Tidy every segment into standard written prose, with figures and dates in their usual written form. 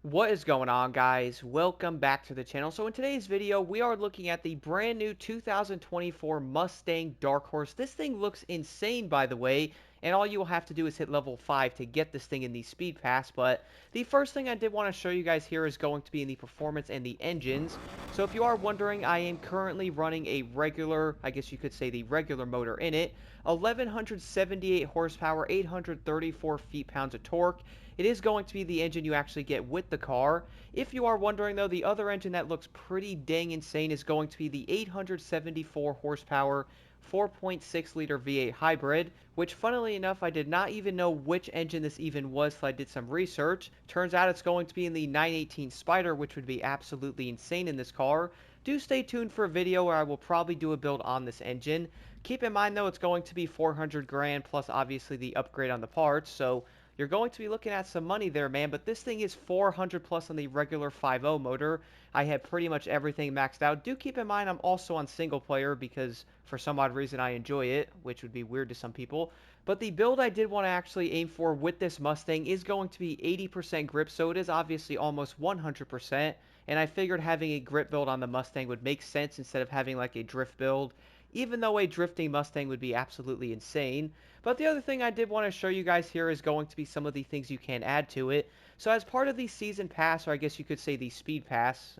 What is going on, guys? Welcome back to the channel. So in today's video, we are looking at the brand new 2024 Mustang Dark Horse. This thing looks insane, by the way, and all you will have to do is hit level 5 to get this thing in the speed pass. But the first thing I did want to show you guys here is going to be in the performance and the engines. So if you are wondering, I am currently running a regular, I guess you could say the regular motor in it. 1178 horsepower, 834 feet-pounds of torque. It is going to be the engine you actually get with the car. If you are wondering, though, the other engine that looks pretty dang insane is going to be the 874 horsepower 4.6 liter V8 hybrid, which funnily enough I did not even know which engine this even was till I did some research. Turns out it's going to be in the 918 Spider, which would be absolutely insane in this car. Do stay tuned for a video where I will probably do a build on this engine. Keep in mind though, it's going to be 400 grand plus obviously the upgrade on the parts, so you're going to be looking at some money there, man. But this thing is 400 plus on the regular 5.0 motor. I have pretty much everything maxed out. Do keep in mind I'm also on single player because for some odd reason I enjoy it, which would be weird to some people. But the build I did want to actually aim for with this Mustang is going to be 80% grip, so it is obviously almost 100%. And I figured having a grip build on the Mustang would make sense instead of having like a drift build, even though a drifting Mustang would be absolutely insane. But the other thing I did want to show you guys here is going to be some of the things you can add to it. So as part of the season pass, or I guess you could say the speed pass,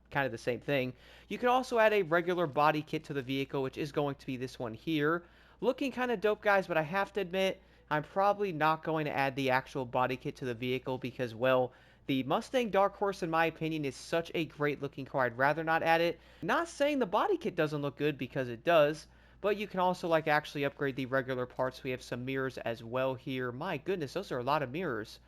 kind of the same thing, you can also add a regular body kit to the vehicle, which is going to be this one here. Looking kind of dope, guys, but I have to admit, I'm probably not going to add the actual body kit to the vehicle because, well, the Mustang Dark Horse, in my opinion, is such a great looking car. I'd rather not add it. Not saying the body kit doesn't look good because it does, but you can also like actually upgrade the regular parts. We have some mirrors as well here. My goodness, those are a lot of mirrors.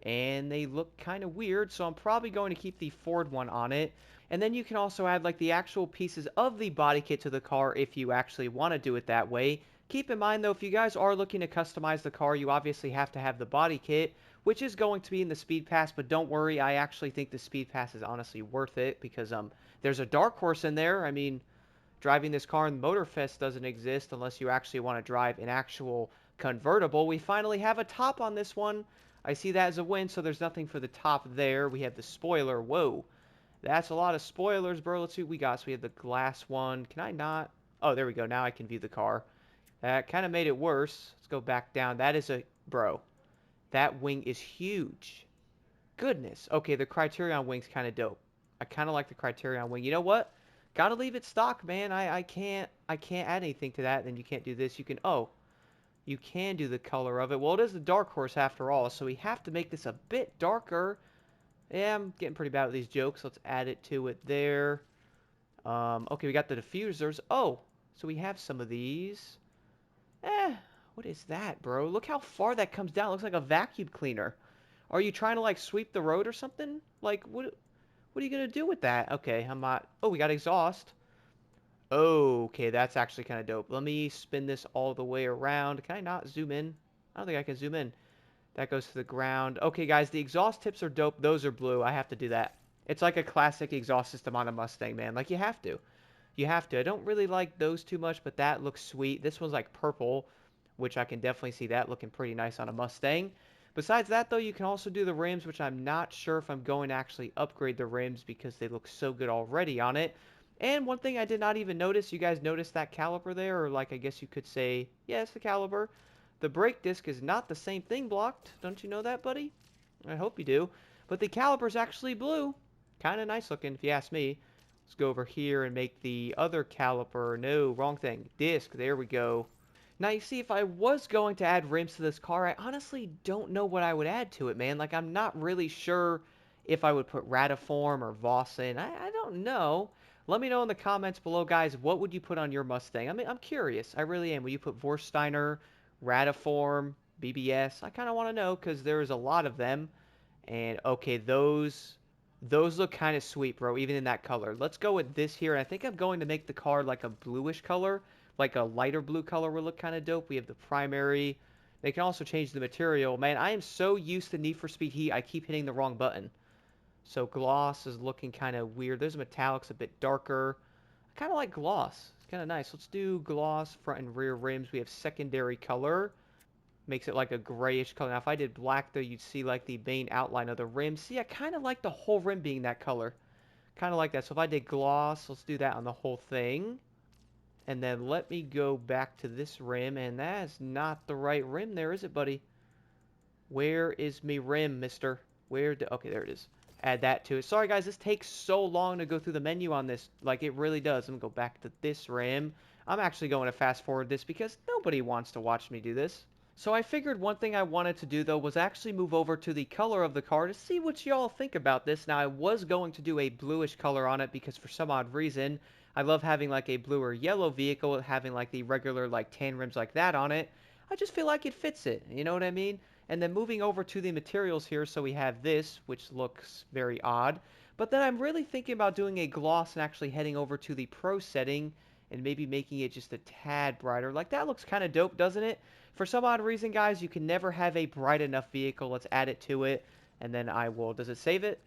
And they look kind of weird, so I'm probably going to keep the Ford one on it. And then you can also add like the actual pieces of the body kit to the car if you actually want to do it that way. Keep in mind though, if you guys are looking to customize the car, you obviously have to have the body kit, which is going to be in the Speed Pass, but don't worry, I actually think the Speed Pass is honestly worth it because there's a Dark Horse in there. I mean, driving this car in Motorfest doesn't exist unless you actually want to drive an actual convertible. We finally have a top on this one. I see that as a win, so there's nothing for the top there. We have the spoiler. Whoa. That's a lot of spoilers, bro. Let's see what we got. So we have the glass one. Can I not? Oh, there we go. Now I can view the car. That kind of made it worse. Let's go back down. That is a... Bro, that wing is huge. Goodness. Okay, the Criterion wing's kind of dope. I kind of like the Criterion wing. You know what? Gotta leave it stock, man. I can't add anything to that. Then you can't do this. You can... Oh, you can do the color of it. Well, it is the Dark Horse after all, so we have to make this a bit darker. Yeah, I'm getting pretty bad with these jokes. Let's add it to it there. Okay, we got the diffusers. Oh, so we have some of these. What is that, bro? Look how far that comes down. It looks like a vacuum cleaner. Are you trying to, like, sweep the road or something? Like, what are you going to do with that? Okay, I'm not... Oh, we got exhaust. Okay, that's actually kind of dope. Let me spin this all the way around. Can I not zoom in? I don't think I can zoom in. That goes to the ground. Okay, guys, the exhaust tips are dope. Those are blue. I have to do that. It's like a classic exhaust system on a Mustang, man. Like, you have to. You have to. I don't really like those too much, but that looks sweet. This one's like purple, which I can definitely see that looking pretty nice on a Mustang. Besides that, though, you can also do the rims, which I'm not sure if I'm going to actually upgrade the rims because they look so good already on it. And one thing I did not even notice, you guys noticed that caliper there? Or like, I guess you could say, yeah, it's the caliper. The brake disc is not the same thing blocked. Don't you know that, buddy? I hope you do. But the caliper's actually blue. Kind of nice looking, if you ask me. Let's go over here and make the other caliper. No, wrong thing. Disc. There we go. Now, you see, if I was going to add rims to this car, I honestly don't know what I would add to it, man. Like, I'm not really sure if I would put Radiform or Vossen. I don't know. Let me know in the comments below, guys, what would you put on your Mustang? I mean, I'm curious. I really am. Will you put Vorsteiner, Radiform, BBS? I kind of want to know because there's a lot of them. And, okay, those look kind of sweet, bro, even in that color. Let's go with this here. And I think I'm going to make the car like a bluish color. Like a lighter blue color will look kind of dope. We have the primary. They can also change the material. Man, I am so used to Need for Speed Heat, I keep hitting the wrong button. So gloss is looking kind of weird. There's metallics a bit darker. I kind of like gloss. It's kind of nice. Let's do gloss front and rear rims. We have secondary color. Makes it like a grayish color. Now, if I did black, though, you'd see like the main outline of the rim. See, I kind of like the whole rim being that color. Kind of like that. So if I did gloss, let's do that on the whole thing. And then let me go back to this rim. And that's not the right rim there, is it, buddy? Where is me rim, mister? Okay, there it is. Add that to it. Sorry, guys, this takes so long to go through the menu on this. Like, it really does. I'm going to go back to this rim. I'm actually going to fast forward this because nobody wants to watch me do this. So I figured one thing I wanted to do, though, was actually move over to the color of the car to see what y'all think about this. Now, I was going to do a bluish color on it because for some odd reason, I love having like a blue or yellow vehicle, having like the regular like tan rims like that on it. I just feel like it fits it, you know what I mean? And then moving over to the materials here, so we have this, which looks very odd. But then I'm really thinking about doing a gloss and actually heading over to the Pro setting and maybe making it just a tad brighter. Like, that looks kind of dope, doesn't it? For some odd reason, guys, you can never have a bright enough vehicle. Let's add it to it, and then I will... Does it save it?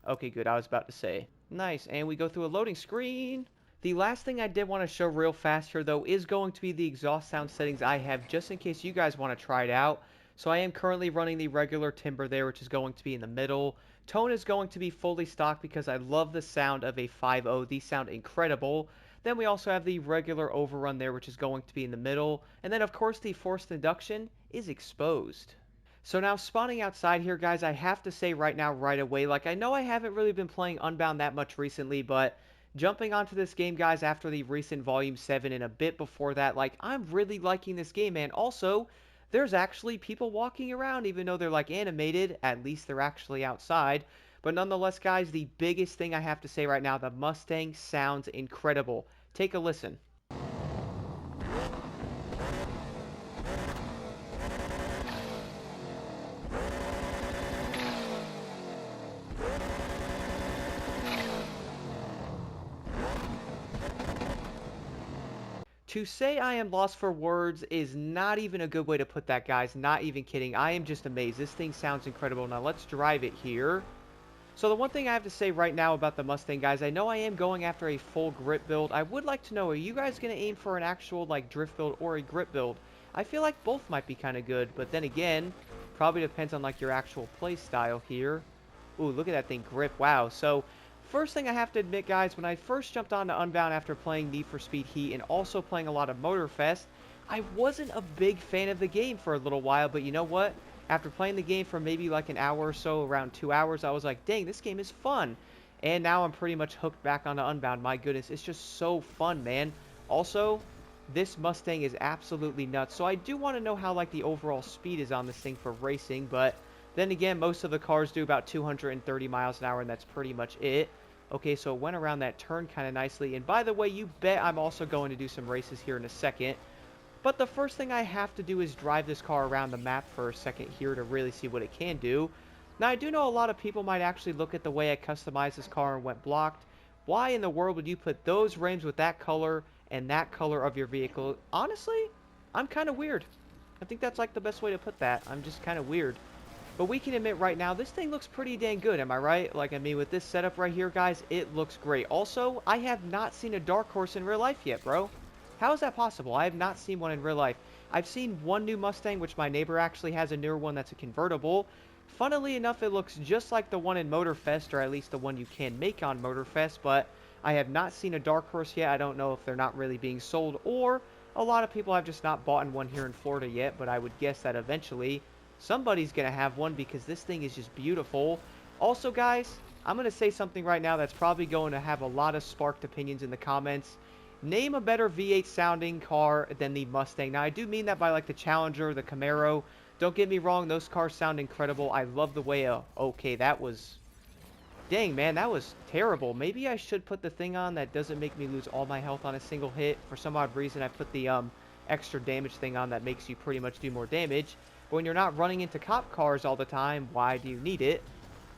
Okay, good. I was about to say. Nice, and we go through a loading screen. The last thing I did want to show real fast here, though, is going to be the exhaust sound settings I have, just in case you guys want to try it out. So I am currently running the regular timbre there, which is going to be in the middle. Tone is going to be fully stock because I love the sound of a 5.0. These sound incredible. Then we also have the regular overrun there, which is going to be in the middle. And then, of course, the forced induction is exposed. So now spawning outside here, guys, I have to say right now, right away, like, I know I haven't really been playing Unbound that much recently, but jumping onto this game, guys, after the recent Volume 7 and a bit before that, like, I'm really liking this game, man. Also, there's actually people walking around, even though they're, like, animated. At least they're actually outside. But nonetheless, guys, the biggest thing I have to say right now, the Mustang sounds incredible. Take a listen. To say I am lost for words is not even a good way to put that, guys. Not even kidding. I am just amazed. This thing sounds incredible. Now, let's drive it here. So the one thing I have to say right now about the Mustang, guys, I know I am going after a full grip build. I would like to know, are you guys going to aim for an actual, like, drift build or a grip build? I feel like both might be kind of good, but then again, probably depends on, like, your actual play style here. Ooh, look at that thing grip. Wow. So, first thing I have to admit, guys, when I first jumped on to Unbound after playing Need For Speed Heat and also playing a lot of Motorfest, I wasn't a big fan of the game for a little while, but you know what? After playing the game for maybe like an hour or so, around 2 hours, I was like, dang, this game is fun. And now I'm pretty much hooked back onto Unbound. My goodness, it's just so fun, man. Also, this Mustang is absolutely nuts. So I do want to know how like the overall speed is on this thing for racing, but then again, most of the cars do about 230 miles an hour, and that's pretty much it. Okay, so it went around that turn kind of nicely. And by the way, you bet I'm also going to do some races here in a second. But the first thing I have to do is drive this car around the map for a second here to really see what it can do. Now, I do know a lot of people might actually look at the way I customized this car and went blocked. Why in the world would you put those rims with that color and that color of your vehicle? Honestly, I'm kind of weird. I think that's like the best way to put that. I'm just kind of weird. But we can admit right now, this thing looks pretty dang good, am I right? Like, I mean, with this setup right here, guys, it looks great. Also, I have not seen a Dark Horse in real life yet, bro. How is that possible? I have not seen one in real life. I've seen one new Mustang, which my neighbor actually has a newer one that's a convertible. Funnily enough, it looks just like the one in Motorfest, or at least the one you can make on Motorfest, but I have not seen a Dark Horse yet. I don't know if they're not really being sold, or a lot of people have just not bought one here in Florida yet, but I would guess that eventually somebody's going to have one because this thing is just beautiful. Also, guys, I'm going to say something right now that's probably going to have a lot of sparked opinions in the comments. Name a better V8 sounding car than the Mustang. Now, I do mean that by like the Challenger, the Camaro. Don't get me wrong, those cars sound incredible. I love the way, okay, that was, dang, man, that was terrible. Maybe I should put the thing on that doesn't make me lose all my health on a single hit. For some odd reason, I put the extra damage thing on that makes you pretty much do more damage. But when you're not running into cop cars all the time, why do you need it?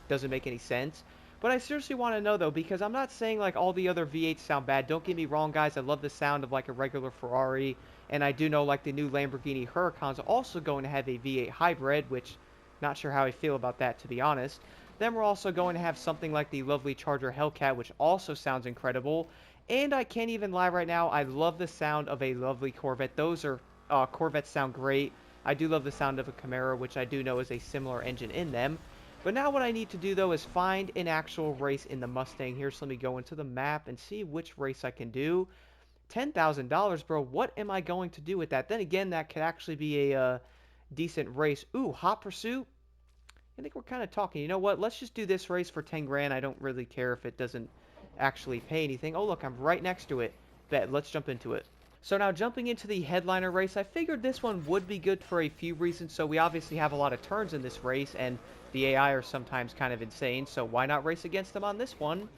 Doesn't make any sense. But I seriously want to know, though, because I'm not saying, like, all the other V8s sound bad. Don't get me wrong, guys. I love the sound of, like, a regular Ferrari. And I do know, like, the new Lamborghini Huracan's also going to have a V8 hybrid, which, not sure how I feel about that, to be honest. Then we're also going to have something like the lovely Charger Hellcat, which also sounds incredible. And I can't even lie right now, I love the sound of a lovely Corvette. Those are, Corvettes sound great. I do love the sound of a Camaro, which I do know is a similar engine in them. But now what I need to do, though, is find an actual race in the Mustang here. So let me go into the map and see which race I can do. $10,000, bro. What am I going to do with that? Then again, that could actually be a decent race. Ooh, Hot Pursuit. I think we're kind of talking. You know what? Let's just do this race for 10 grand. I don't really care if it doesn't actually pay anything. Oh, look, I'm right next to it. Bet. Let's jump into it. So now jumping into the headliner race, I figured this one would be good for a few reasons. So we obviously have a lot of turns in this race, and the AI are sometimes kind of insane. So why not race against them on this one?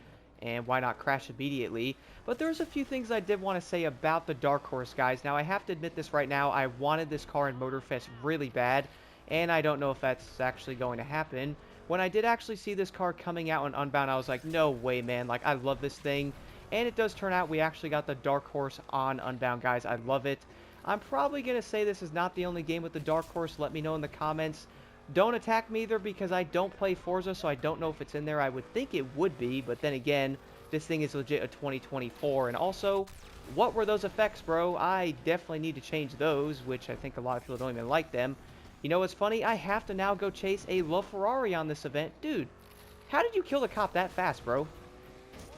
And why not crash immediately? But there's a few things I did want to say about the Dark Horse, guys. Now, I have to admit this right now. I wanted this car in Motorfest really bad, and I don't know if that's actually going to happen. When I did actually see this car coming out in Unbound, I was like, no way, man. Like, I love this thing. And it does turn out we actually got the Dark Horse on Unbound, guys. I love it. I'm probably going to say this is not the only game with the Dark Horse. Let me know in the comments. Don't attack me either because I don't play Forza, so I don't know if it's in there. I would think it would be, but then again, this thing is legit a 2024. And also, what were those effects, bro? I definitely need to change those, which I think a lot of people don't even like them. You know what's funny? I have to now go chase a LaFerrari on this event. Dude, how did you kill the cop that fast, bro?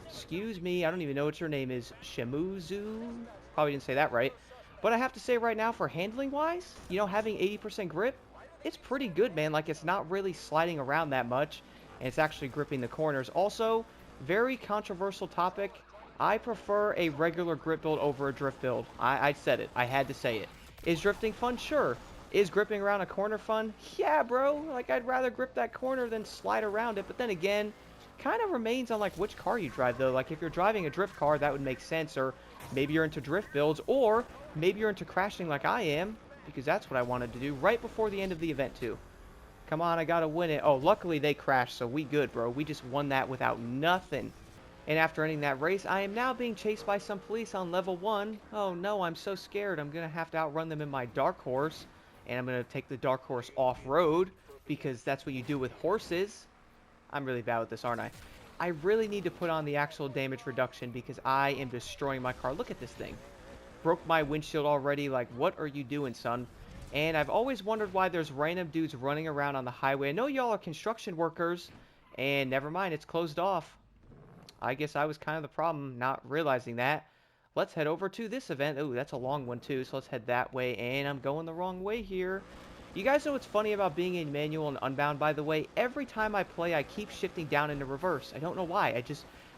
Excuse me, I don't even know what your name is. Shimuzu? Probably didn't say that right. But I have to say right now, for handling-wise, you know, having 80% grip, it's pretty good, man. Like, it's not really sliding around that much, and it's actually gripping the corners. Also, very controversial topic. I prefer a regular grip build over a drift build. I said it. I had to say it. Is drifting fun? Sure. Is gripping around a corner fun? Yeah, bro. Like, I'd rather grip that corner than slide around it. But then again, kind of remains on, like, which car you drive, though. Like, if you're driving a drift car, that would make sense. Or maybe you're into drift builds. Or maybe you're into crashing like I am, because that's what I wanted to do right before the end of the event, too. Come on, I gotta win it. Oh, luckily they crashed, so we good, bro. We just won that without nothing. And after ending that race, I am now being chased by some police on level 1. Oh, no, I'm so scared. I'm gonna have to outrun them in my Dark Horse. And I'm gonna take the Dark Horse off-road, because that's what you do with horses. I'm really bad with this, aren't I? I really need to put on the actual damage reduction, because I am destroying my car. Look at this thing. Broke my windshield already. Like, what are you doing, son? And I've always wondered why there's random dudes running around on the highway. I know y'all are construction workers, and never mind, it's closed off. I guess I was kind of the problem, not realizing that. Let's head over to this event. Ooh, that's a long one too, so let's head that way, and I'm going the wrong way here. You guys know what's funny about being in manual and Unbound, by the way? Every time I play, I keep shifting down into reverse. I don't know why.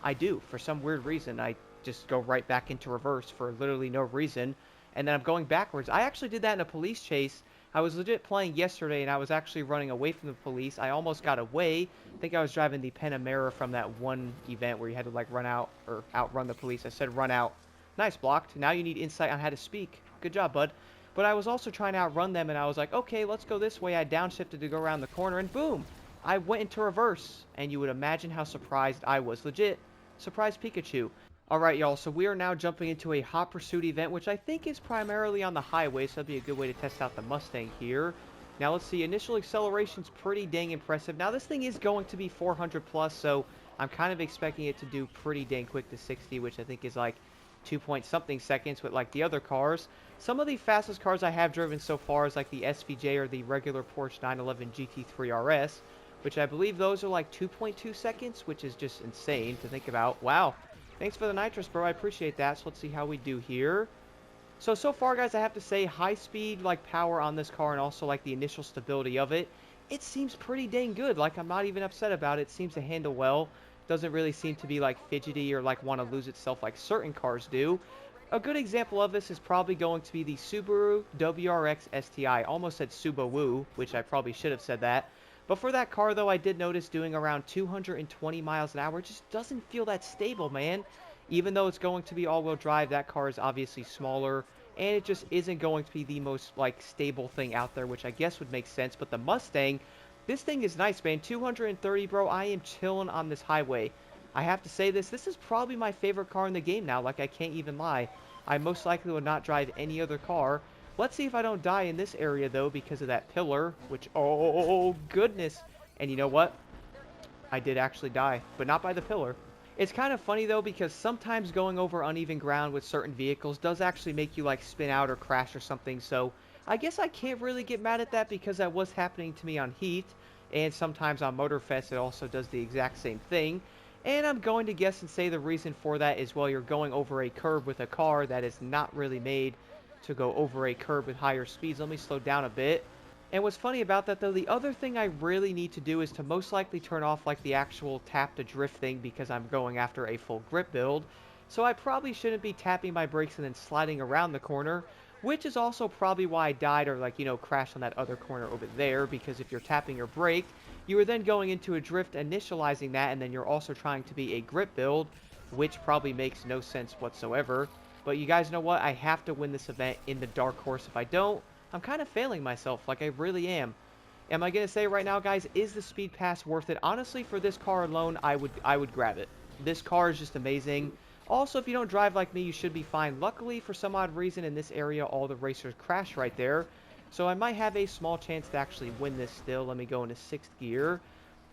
I do. For some weird reason, I just go right back into reverse for literally no reason. And then I'm going backwards. I actually did that in a police chase. I was legit playing yesterday, and I was actually running away from the police. I almost got away. I think I was driving the Panamera from that one event where you had to, like, run out, or outrun the police. I said run out. Nice, blocked. Now you need insight on how to speak. Good job, bud. But I was also trying to outrun them, and I was like, okay, let's go this way. I downshifted to go around the corner, and boom! I went into reverse. And you would imagine how surprised I was. Legit. Surprise Pikachu. Alright, y'all, so we are now jumping into a Hot Pursuit event, which I think is primarily on the highway, so that'd be a good way to test out the Mustang here. Now, let's see, initial acceleration's pretty dang impressive. Now, this thing is going to be 400 plus, so I'm kind of expecting it to do pretty dang quick to 60, which I think is like 2-point-something seconds with like the other cars. Some of the fastest cars I have driven so far is like the SVJ or the regular Porsche 911 GT3 RS, which I believe those are like 2.2 seconds, which is just insane to think about. Wow. Thanks for the nitrous, bro. I appreciate that. So let's see how we do here. So far, guys, I have to say high speed, like, power on this car and also, like, the initial stability of it. It seems pretty dang good. Like, I'm not even upset about it. It seems to handle well. Doesn't really seem to be, like, fidgety or, like, want to lose itself like certain cars do. A good example of this is probably going to be the Subaru WRX STI. Almost said Subaru, which I probably should have said that. But for that car, though, I did notice doing around 220 miles an hour. It just doesn't feel that stable, man. Even though it's going to be all-wheel drive, that car is obviously smaller. And it just isn't going to be the most, like, stable thing out there, which I guess would make sense. But the Mustang, this thing is nice, man. 230, bro. I am chilling on this highway. I have to say this. This is probably my favorite car in the game now. Like, I can't even lie. I most likely would not drive any other car. Let's see if I don't die in this area, though, because of that pillar, which, oh, goodness. And you know what? I did actually die, but not by the pillar. It's kind of funny, though, because sometimes going over uneven ground with certain vehicles does actually make you, like, spin out or crash or something. So I guess I can't really get mad at that because that was happening to me on Heat, and sometimes on Motorfest it also does the exact same thing. And I'm going to guess and say the reason for that is, well, you're going over a curb with a car that is not really made to go over a curb with higher speeds. Let me slow down a bit. And what's funny about that, though, the other thing I really need to do is to most likely turn off like the actual tap to drift thing because I'm going after a full grip build. So I probably shouldn't be tapping my brakes and then sliding around the corner, which is also probably why I died or like, crashed on that other corner over there, because if you're tapping your brake, you are then going into a drift, initializing that, and then you're also trying to be a grip build, which probably makes no sense whatsoever. But you guys know what? I have to win this event in the Dark Horse. If I don't, I'm kind of failing myself, like I really am. Am I going to say right now, guys, is the Speed Pass worth it? Honestly, for this car alone, I would grab it. This car is just amazing. Also, if you don't drive like me, you should be fine. Luckily, for some odd reason, in this area, all the racers crash right there. So I might have a small chance to actually win this still. Let me go into 6th gear.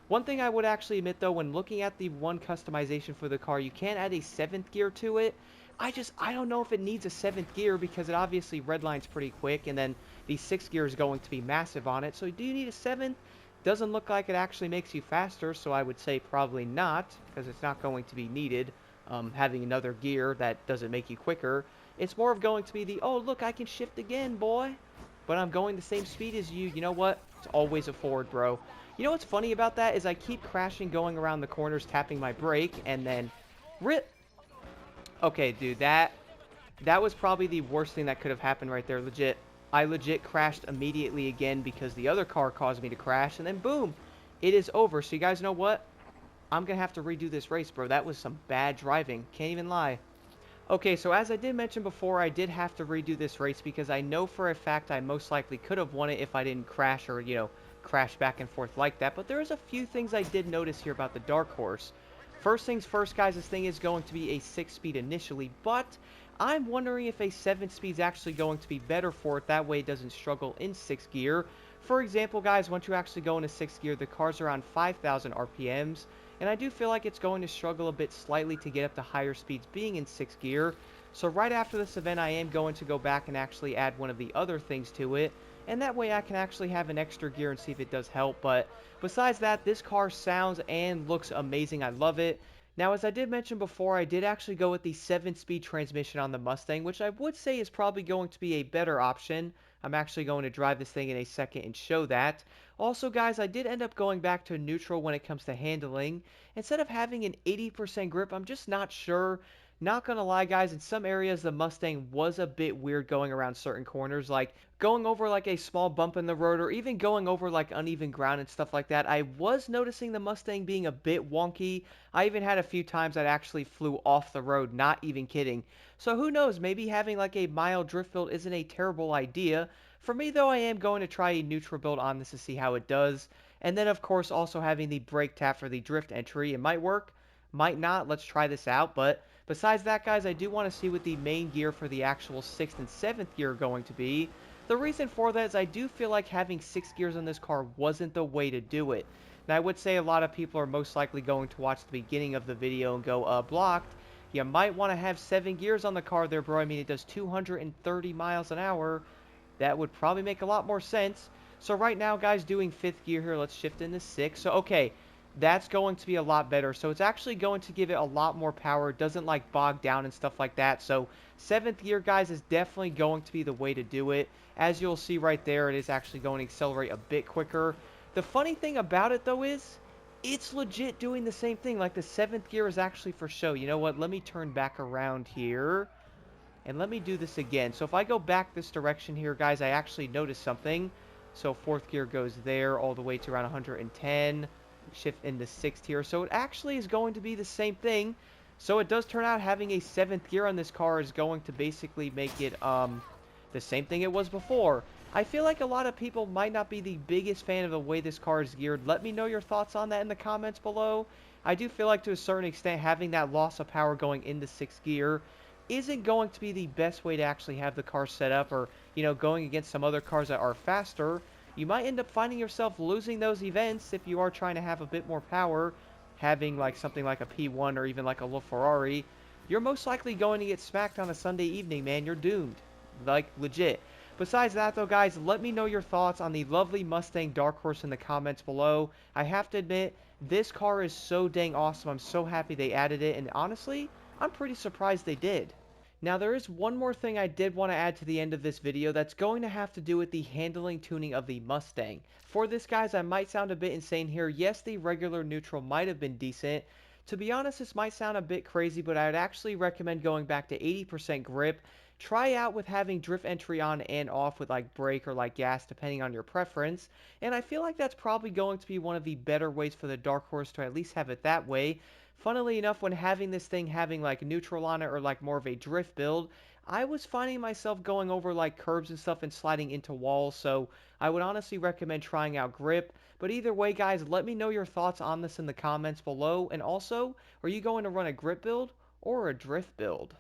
One thing I would actually admit, though, when looking at the one customization for the car, you can add a 7th gear to it. I don't know if it needs a 7th gear because it obviously redlines pretty quick, and then the 6th gear is going to be massive on it. So do you need a 7th? Doesn't look like it actually makes you faster, so I would say probably not, because it's not going to be needed. Having another gear that doesn't make you quicker. It's more of going to be the, oh, look, I can shift again, boy. But I'm going the same speed as you. You know what? It's always a forward, bro. You know what's funny about that is I keep crashing going around the corners, tapping my brake, and then rip. Okay, dude, that was probably the worst thing that could have happened right there. Legit. I legit crashed immediately again because the other car caused me to crash, and then boom, it is over. So you guys know what? I'm going to have to redo this race, bro. That was some bad driving. Can't even lie. Okay, so as I did mention before, I did have to redo this race because I know for a fact I most likely could have won it if I didn't crash or, crash back and forth like that. But there's a few things I did notice here about the Dark Horse. First things first, guys, this thing is going to be a 6-speed initially, but I'm wondering if a 7-speed is actually going to be better for it. That way it doesn't struggle in 6th gear. For example, guys, once you actually go into 6th gear, the car's around 5,000 RPMs. And I do feel like it's going to struggle a bit slightly to get up to higher speeds being in 6th gear. So right after this event, I am going to go back and actually add one of the other things to it. And that way I can actually have an extra gear and see if it does help. But besides that, this car sounds and looks amazing. I love it. Now, as I did mention before, I did actually go with the 7-speed transmission on the Mustang, which I would say is probably going to be a better option. I'm actually going to drive this thing in a second and show that. Also, guys, I did end up going back to neutral when it comes to handling. Instead of having an 80% grip, I'm just not sure. Not gonna lie, guys, in some areas the Mustang was a bit weird going around certain corners, like going over like a small bump in the road or even going over like uneven ground and stuff like that. I was noticing the Mustang being a bit wonky. I even had a few times that actually flew off the road, not even kidding. So who knows, maybe having like a mild drift build isn't a terrible idea. For me though, I am going to try a neutral build on this to see how it does. And then of course also having the brake tap for the drift entry. It might work, might not. Let's try this out. But besides that, guys, I do want to see what the main gear for the actual 6th and 7th gear are going to be. The reason for that is I do feel like having 6 gears on this car wasn't the way to do it. Now, I would say a lot of people are most likely going to watch the beginning of the video and go, blocked. You might want to have 7 gears on the car there, bro. I mean, it does 230 miles an hour. That would probably make a lot more sense. So right now, guys, doing 5th gear here, let's shift into 6. So, okay, that's going to be a lot better. So it's actually going to give it a lot more power. It doesn't like bog down and stuff like that. So 7th gear, guys, is definitely going to be the way to do it. As you'll see right there, it is actually going to accelerate a bit quicker. The funny thing about it, though, is it's legit doing the same thing. Like the 7th gear is actually for show. You know what? Let me turn back around here. And let me do this again. So if I go back this direction here, guys, I actually noticed something. So 4th gear goes there all the way to around 110. Shift into 6th here. So it actually is going to be the same thing. So it does turn out having a 7th gear on this car is going to basically make it the same thing it was before. I feel like a lot of people might not be the biggest fan of the way this car is geared. Let me know your thoughts on that in the comments below. I do feel like to a certain extent having that loss of power going into 6th gear isn't going to be the best way to actually have the car set up, or, going against some other cars that are faster. You might end up finding yourself losing those events if you are trying to have a bit more power, having like something like a P1 or even like a LaFerrari. You're most likely going to get smacked on a Sunday evening, man. You're doomed. Like, legit. Besides that though, guys, let me know your thoughts on the lovely Mustang Dark Horse in the comments below. I have to admit, this car is so dang awesome. I'm so happy they added it, and honestly, I'm pretty surprised they did. Now there is one more thing I did want to add to the end of this video that's going to have to do with the handling tuning of the Mustang. For this, guys, I might sound a bit insane here. Yes, the regular neutral might have been decent. To be honest, this might sound a bit crazy, but I would actually recommend going back to 80% grip. Try out with having drift entry on and off with like brake or like gas depending on your preference. And I feel like that's probably going to be one of the better ways for the Dark Horse to at least have it that way. Funnily enough, when having this thing having like neutral on it or like more of a drift build, I was finding myself going over like curbs and stuff and sliding into walls, so I would honestly recommend trying out grip. But either way, guys, let me know your thoughts on this in the comments below. And also, are you going to run a grip build or a drift build?